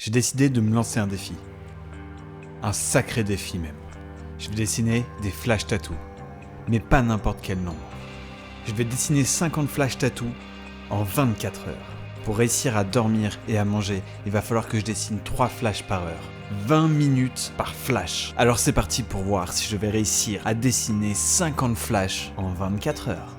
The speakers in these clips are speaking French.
J'ai décidé de me lancer un défi. Un sacré défi même. Je vais dessiner des flash tattoos. Mais pas n'importe quel nombre. Je vais dessiner 50 flash tattoos en 24 heures. Pour réussir à dormir et à manger, il va falloir que je dessine 3 flashs par heure. 20 minutes par flash. Alors c'est parti pour voir si je vais réussir à dessiner 50 flashs en 24 heures.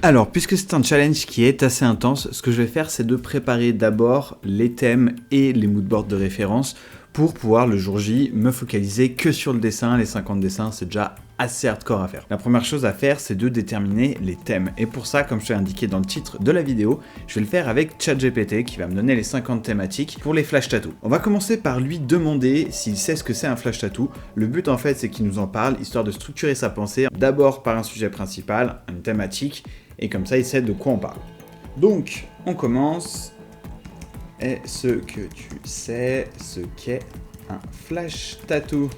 Alors, puisque c'est un challenge qui est assez intense, ce que je vais faire, c'est de préparer d'abord les thèmes et les moodboards de référence pour pouvoir le jour J me focaliser que sur le dessin. Les 50 dessins, c'est déjà assez hardcore à faire. La première chose à faire, c'est de déterminer les thèmes. Et pour ça, comme je t'ai indiqué dans le titre de la vidéo, je vais le faire avec ChatGPT qui va me donner les 50 thématiques pour les flash tattoos. On va commencer par lui demander s'il sait ce que c'est un flash tattoo. Le but en fait, c'est qu'il nous en parle, histoire de structurer sa pensée. D'abord par un sujet principal, une thématique, et comme ça, il sait de quoi on parle. Donc, on commence. Est-ce que tu sais ce qu'est un flash tattoo ?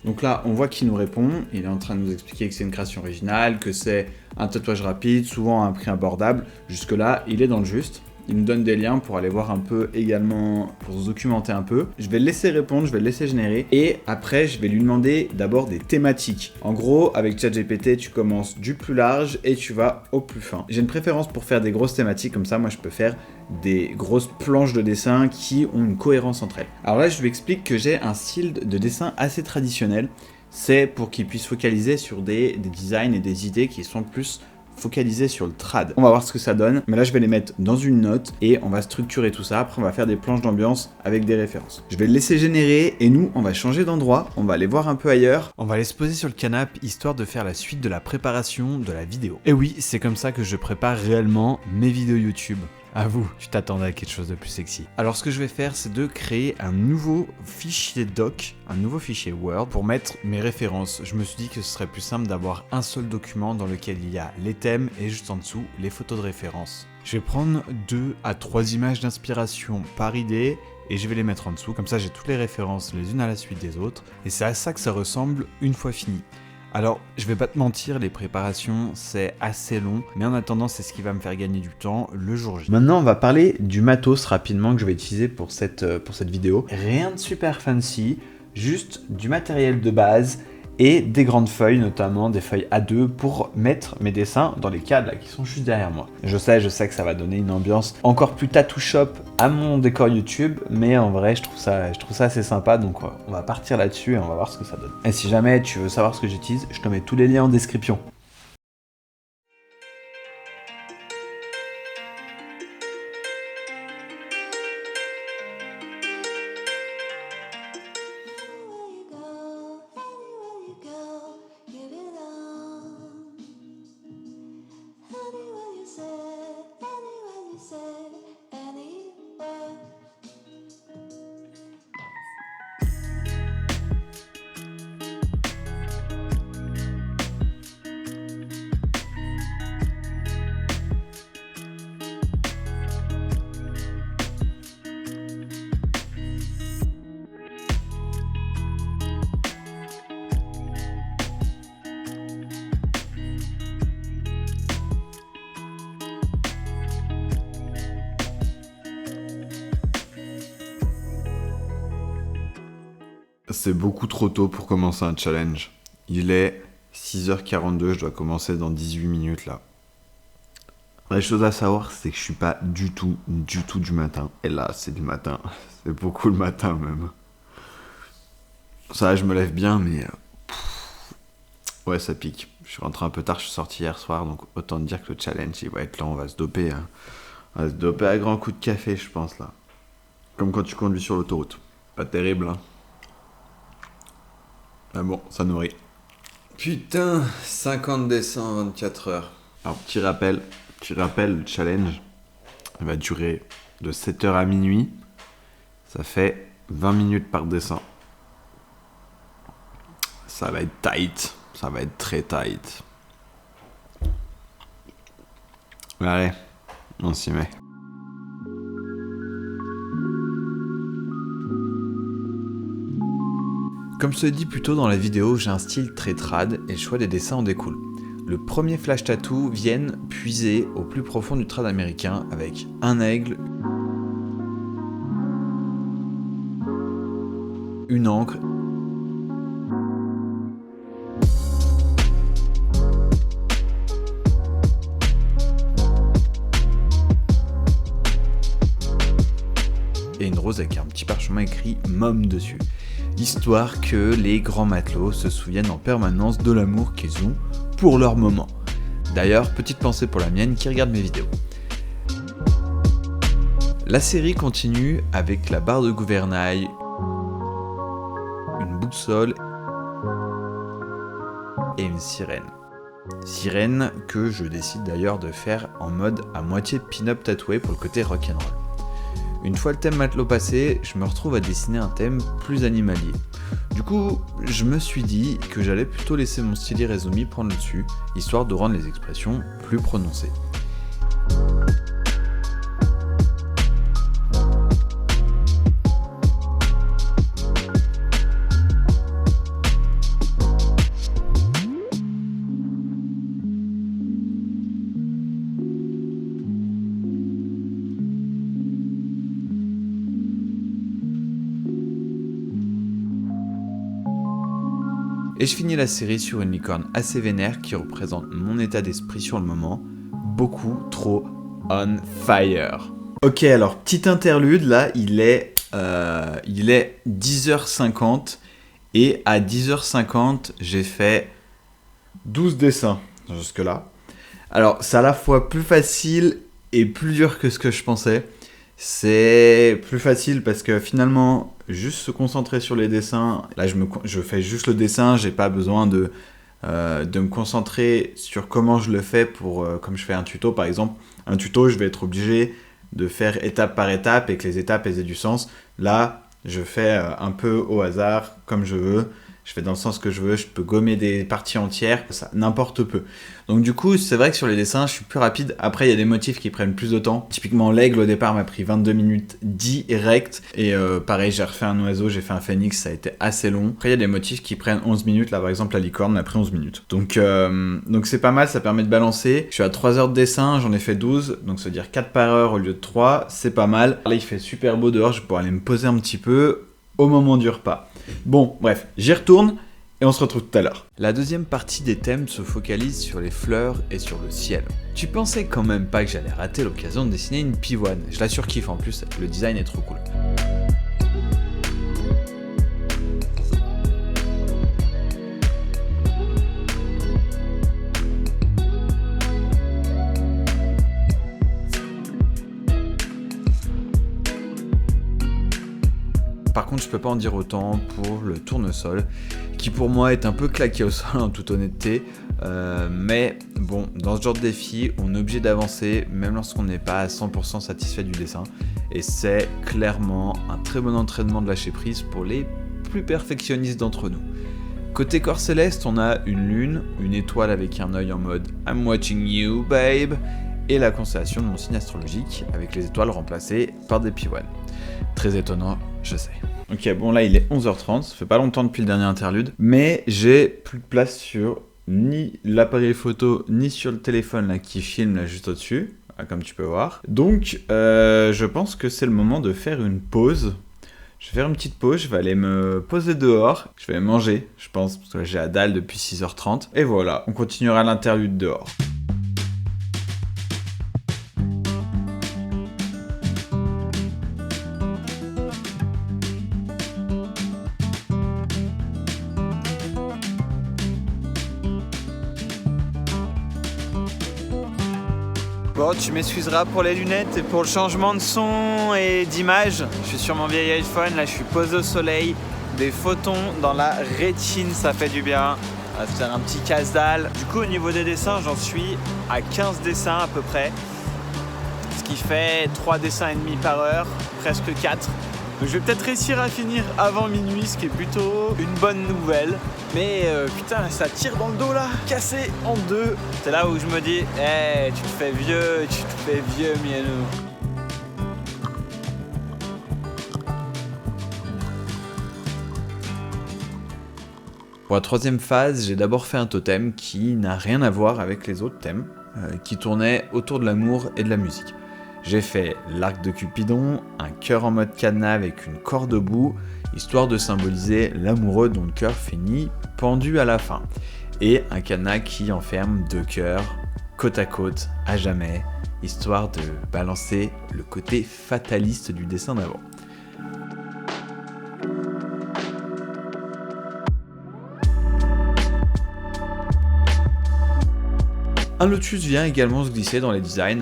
Donc là, on voit qu'il nous répond. Il est en train de nous expliquer que c'est une création originale, que c'est un tatouage rapide, souvent à un prix abordable. Jusque-là, il est dans le juste. Il nous donne des liens pour aller voir un peu également, pour se documenter un peu. Je vais le laisser répondre, je vais le laisser générer. Et après, je vais lui demander d'abord des thématiques. En gros, avec ChatGPT, tu commences du plus large et tu vas au plus fin. J'ai une préférence pour faire des grosses thématiques, comme ça, moi, je peux faire des grosses planches de dessin qui ont une cohérence entre elles. Alors là, je lui explique que j'ai un style de dessin assez traditionnel. C'est pour qu'il puisse focaliser sur des designs et des idées qui sont plus focalisé sur le trad. On va voir ce que ça donne, mais là je vais les mettre dans une note et on va structurer tout ça. Après on va faire des planches d'ambiance avec des références. Je vais le laisser générer et nous on va changer d'endroit, on va aller voir un peu ailleurs. On va aller se poser sur le canapé histoire de faire la suite de la préparation de la vidéo. Et oui, c'est comme ça que je prépare réellement mes vidéos YouTube. À vous, tu t'attendais à quelque chose de plus sexy. Alors ce que je vais faire, c'est de créer un nouveau fichier doc, un nouveau fichier Word pour mettre mes références. Je me suis dit que ce serait plus simple d'avoir un seul document dans lequel il y a les thèmes et juste en dessous les photos de référence. Je vais prendre 2 à 3 images d'inspiration par idée et je vais les mettre en dessous. Comme ça, j'ai toutes les références les unes à la suite des autres. Et c'est à ça que ça ressemble une fois fini. Alors, je vais pas te mentir, les préparations, c'est assez long, mais en attendant, c'est ce qui va me faire gagner du temps le jour J. Maintenant, on va parler du matos rapidement que je vais utiliser pour cette vidéo. Rien de super fancy, juste du matériel de base et des grandes feuilles, notamment des feuilles A2 pour mettre mes dessins dans les cadres là, qui sont juste derrière moi. Je sais que ça va donner une ambiance encore plus tattoo shop à mon décor YouTube, mais en vrai, je trouve ça assez sympa, donc on va partir là-dessus et on va voir ce que ça donne. Et si jamais tu veux savoir ce que j'utilise, je te mets tous les liens en description. C'est beaucoup trop tôt pour commencer un challenge. Il est 6h42, je dois commencer dans 18 minutes là. La chose à savoir, c'est que je suis pas du tout du matin. Et là, c'est du matin. C'est beaucoup le matin même. Ça, je me lève bien, mais... ouais, ça pique. Je suis rentré un peu tard, je suis sorti hier soir, donc autant te dire que le challenge, il va être là, on va se doper. Hein. On va se doper à grands coups de café, je pense, là. Comme quand tu conduis sur l'autoroute. Pas terrible, hein. Ah bon, ça nourrit. Putain, 50 dessins en 24 heures. Alors, petit rappel, le challenge, il va durer de 7h à minuit. Ça fait 20 minutes par dessin. Ça va être tight. Ça va être très tight. Allez, on s'y met. Comme je te l'ai dit plus tôt dans la vidéo, j'ai un style très trad et le choix des dessins en découle. Le premier flash tattoo vienne puiser au plus profond du trad américain avec un aigle, une encre. Et une rose avec un petit parchemin écrit « Mom » dessus. Histoire que les grands matelots se souviennent en permanence de l'amour qu'ils ont pour leur moment. D'ailleurs, petite pensée pour la mienne qui regarde mes vidéos. La série continue avec la barre de gouvernail, une boussole et une sirène. Sirène que je décide d'ailleurs de faire en mode à moitié pin-up tatoué pour le côté rock'n'roll. Une fois le thème matelot passé, je me retrouve à dessiner un thème plus animalier. Du coup, je me suis dit que j'allais plutôt laisser mon stylet Rezumi prendre le dessus, histoire de rendre les expressions plus prononcées. Et je finis la série sur une licorne assez vénère qui représente mon état d'esprit sur le moment, beaucoup trop on fire. Ok, alors petit interlude, là il est 10h50 et à 10h50 j'ai fait 12 dessins jusque là. Alors c'est à la fois plus facile et plus dur que ce que je pensais. C'est plus facile parce que finalement, juste se concentrer sur les dessins, là je fais juste le dessin, j'ai pas besoin de me concentrer sur comment je le fais comme je fais un tuto par exemple. Un tuto, je vais être obligé de faire étape par étape et que les étapes aient du sens. Là, je fais un peu au hasard, comme je veux. Je fais dans le sens que je veux, je peux gommer des parties entières, ça n'importe peu. Donc du coup, c'est vrai que sur les dessins, je suis plus rapide. Après, il y a des motifs qui prennent plus de temps. Typiquement, l'aigle au départ m'a pris 22 minutes direct. Et pareil, j'ai refait un oiseau, j'ai fait un phénix, ça a été assez long. Après, il y a des motifs qui prennent 11 minutes. Là, par exemple, la licorne m'a pris 11 minutes. Donc c'est pas mal, ça permet de balancer. Je suis à 3 heures de dessin, j'en ai fait 12. Donc ça veut dire 4 par heure au lieu de 3, c'est pas mal. Là, il fait super beau dehors, je vais pouvoir aller me poser un petit peu au moment du repas. Bon, bref, j'y retourne et on se retrouve tout à l'heure. La deuxième partie des thèmes se focalise sur les fleurs et sur le ciel. Tu pensais quand même pas que j'allais rater l'occasion de dessiner une pivoine. Je la surkiffe en plus, le design est trop cool. Par contre, je peux pas en dire autant pour le tournesol, qui pour moi est un peu claqué au sol en toute honnêteté. Mais bon, dans ce genre de défi, on est obligé d'avancer, même lorsqu'on n'est pas à 100% satisfait du dessin. Et c'est clairement un très bon entraînement de lâcher prise pour les plus perfectionnistes d'entre nous. Côté corps céleste, on a une lune, une étoile avec un œil en mode I'm watching you, babe, et la constellation de mon signe astrologique, avec les étoiles remplacées par des pivoines. Très étonnant, je sais. Ok, bon là il est 11h30, ça fait pas longtemps depuis le dernier interlude, mais j'ai plus de place sur ni l'appareil photo, ni sur le téléphone là qui filme là juste au-dessus, comme tu peux voir. Donc je pense que c'est le moment de faire une pause. Je vais faire une petite pause, je vais aller me poser dehors, je vais manger, je pense, parce que j'ai la dalle depuis 6h30. Et voilà, on continuera l'interlude dehors. Bon, tu m'excuseras pour les lunettes et pour le changement de son et d'image. Je suis sur mon vieil iPhone, là je suis posé au soleil. Des photons dans la rétine, ça fait du bien. On va se faire un petit casse-dalle. Du coup, au niveau des dessins, j'en suis à 15 dessins à peu près. Ce qui fait 3 dessins et demi par heure, presque 4. Donc, je vais peut-être réussir à finir avant minuit, ce qui est plutôt une bonne nouvelle. Mais putain, ça tire dans le dos là, cassé en deux. C'est là où je me dis, hey, tu te fais vieux, Mianou. Pour la troisième phase, j'ai d'abord fait un totem qui n'a rien à voir avec les autres thèmes, qui tournait autour de l'amour et de la musique. J'ai fait l'arc de Cupidon, un cœur en mode cadenas avec une corde au bout, histoire de symboliser l'amoureux dont le cœur finit pendu à la fin. Et un cadenas qui enferme 2 cœurs, côte à côte, à jamais, histoire de balancer le côté fataliste du dessin d'avant. Un lotus vient également se glisser dans les designs.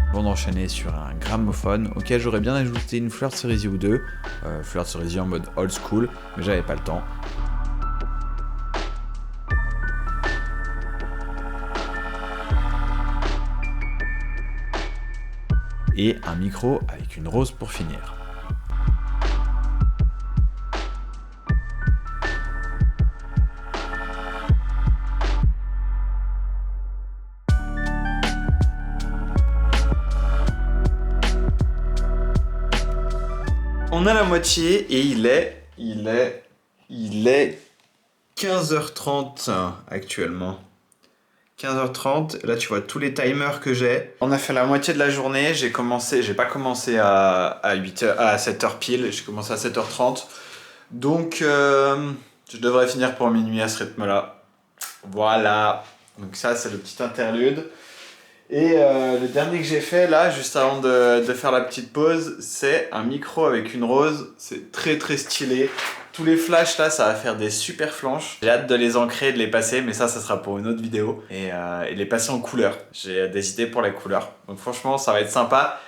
Avant d'enchaîner sur un gramophone auquel j'aurais bien ajouté une fleur de cerisier ou deux, fleur de cerisier en mode old school, mais j'avais pas le temps. Et un micro avec une rose pour finir. On a la moitié et il est 15h30 actuellement. 15h30, là tu vois tous les timers que j'ai. On a fait la moitié de la journée, j'ai pas commencé à 7h pile, j'ai commencé à 7h30. Donc je devrais finir pour minuit à ce rythme-là. Voilà, donc ça c'est le petit interlude. Et le dernier que j'ai fait là, juste avant de faire la petite pause, c'est un micro avec une rose. C'est très très stylé. Tous les flashs là, ça va faire des super flanches. J'ai hâte de les ancrer et de les passer, mais ça sera pour une autre vidéo. Et les passer en couleur. J'ai des idées pour les couleurs. Donc franchement, ça va être sympa.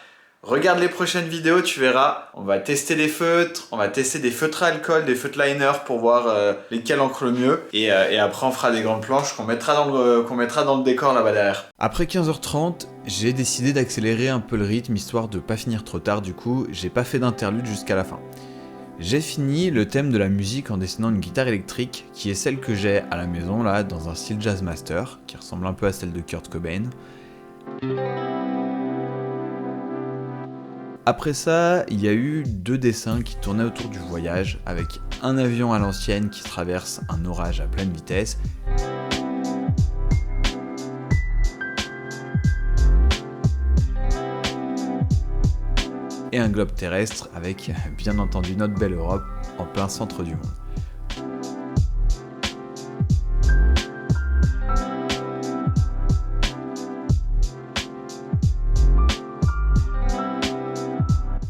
Regarde les prochaines vidéos, tu verras. On va tester des feutres, on va tester des feutres à alcool, des feutres liner pour voir lesquels encrent le mieux. Et après, on fera des grandes planches qu'on mettra dans le décor là-bas derrière. Après 15h30, j'ai décidé d'accélérer un peu le rythme histoire de pas finir trop tard. Du coup, j'ai pas fait d'interlude jusqu'à la fin. J'ai fini le thème de la musique en dessinant une guitare électrique qui est celle que j'ai à la maison là dans un style Jazz Master qui ressemble un peu à celle de Kurt Cobain. Après ça, il y a eu 2 dessins qui tournaient autour du voyage, avec un avion à l'ancienne qui traverse un orage à pleine vitesse. Et un globe terrestre avec, bien entendu, notre belle Europe en plein centre du monde.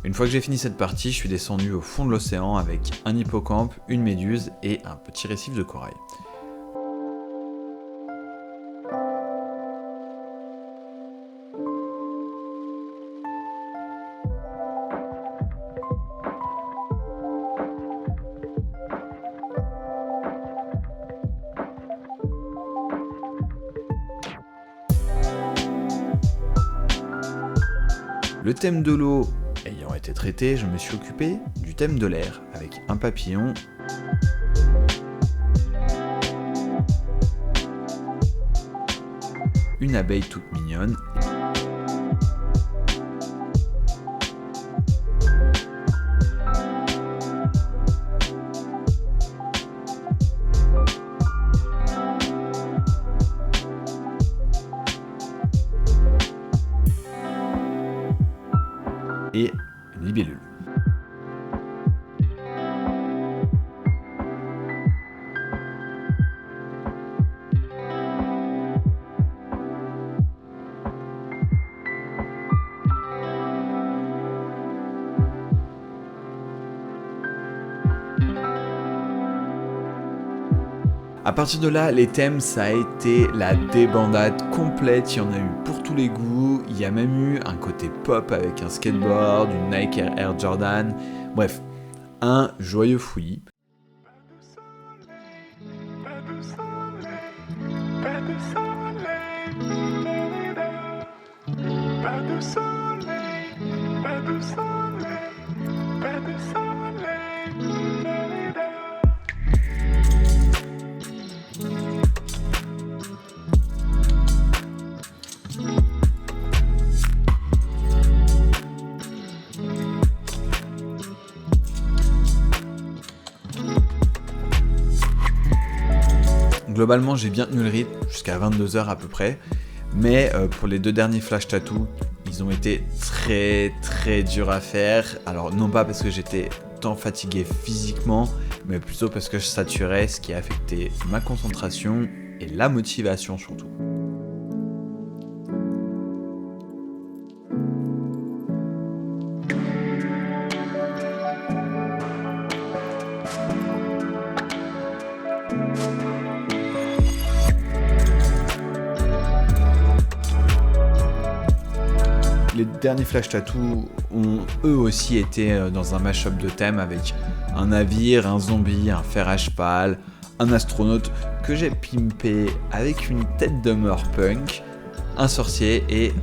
Une fois que j'ai fini cette partie, je suis descendu au fond de l'océan avec un hippocampe, une méduse et un petit récif de corail. Le thème de l'eau ayant été traité, je me suis occupé du thème de l'air avec un papillon, une abeille toute mignonne et une libellule. À partir de là, les thèmes, ça a été la débandade complète, il y en a eu pour tous les goûts, il y a même eu un côté pop avec un skateboard, une Nike Air Jordan, bref, un joyeux fouillis. Globalement, j'ai bien tenu le rythme jusqu'à 22 h à peu près. Mais pour les 2 derniers flash tattoos, ils ont été très très durs à faire. Alors non pas parce que j'étais tant fatigué physiquement, mais plutôt parce que je saturais, ce qui a affecté ma concentration et la motivation surtout. Les derniers flash tattoos ont eux aussi été dans un mash-up de thèmes avec un navire, un zombie, un fer à cheval, un astronaute que j'ai pimpé avec une tête de mort punk, un sorcier et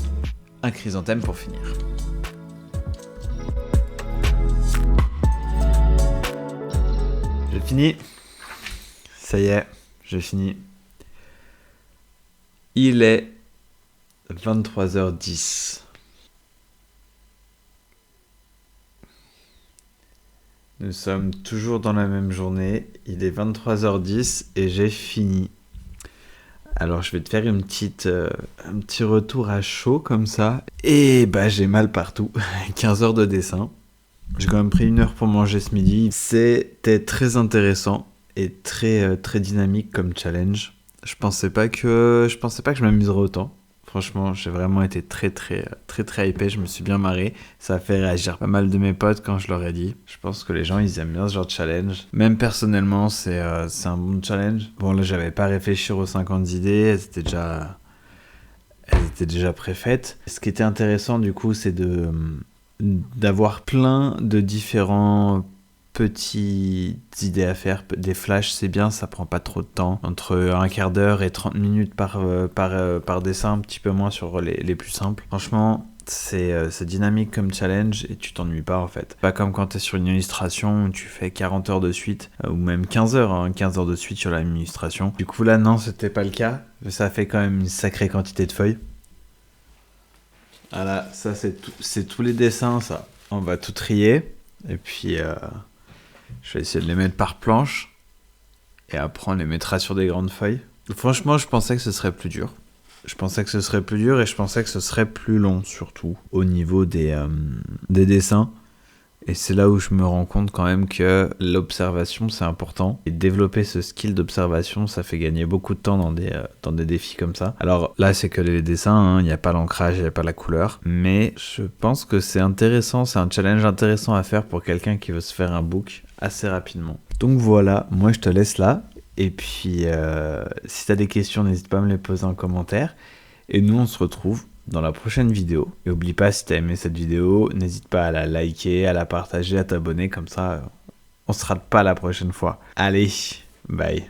un chrysanthème pour finir. J'ai fini. Ça y est, j'ai fini. Il est 23h10. Nous sommes toujours dans la même journée, il est 23h10 et j'ai fini. Alors je vais te faire un petit retour à chaud comme ça. Et bah j'ai mal partout, 15 heures de dessin. J'ai quand même pris 1 heure pour manger ce midi. C'était très intéressant et très dynamique comme challenge. Je pensais pas que je m'amuserais autant. Franchement, j'ai vraiment été très hypé, je me suis bien marré. Ça a fait réagir pas mal de mes potes quand je leur ai dit. Je pense que les gens, ils aiment bien ce genre de challenge. Même personnellement, c'est un bon challenge. Bon, là, j'avais pas à réfléchir aux 50 idées, elles étaient déjà préfaites. Ce qui était intéressant, du coup, c'est d'avoir plein de différents petites idées à faire. Des flashs, c'est bien, ça prend pas trop de temps. Entre un quart d'heure et 30 minutes par dessin, un petit peu moins sur les plus simples. Franchement, c'est dynamique comme challenge et tu t'ennuies pas en fait. Pas comme quand t'es sur une illustration où tu fais 40 heures de suite, ou même 15 heures, 15 heures de suite sur la même illustration. Du coup là, non, c'était pas le cas. Ça fait quand même une sacrée quantité de feuilles. Voilà, ça c'est tous les dessins, ça. On va tout trier et puis je vais essayer de les mettre par planche et après on les mettra sur des grandes feuilles. Franchement, je pensais que ce serait plus dur. Et je pensais que ce serait plus long surtout au niveau des dessins. Et c'est là où je me rends compte quand même que l'observation c'est important. Et développer ce skill d'observation, ça fait gagner beaucoup de temps dans des défis comme ça. Alors là c'est que les dessins, il n'y a pas l'ancrage, il n'y a pas la couleur. Mais je pense que c'est intéressant, c'est un challenge intéressant à faire pour quelqu'un qui veut se faire un book assez rapidement. Donc voilà, moi je te laisse là. Et puis si tu as des questions, n'hésite pas à me les poser en commentaire. Et nous on se retrouve dans la prochaine vidéo. Et oublie pas, si t'as aimé cette vidéo, n'hésite pas à la liker, à la partager, à t'abonner, comme ça on se rate pas la prochaine fois. Allez, bye.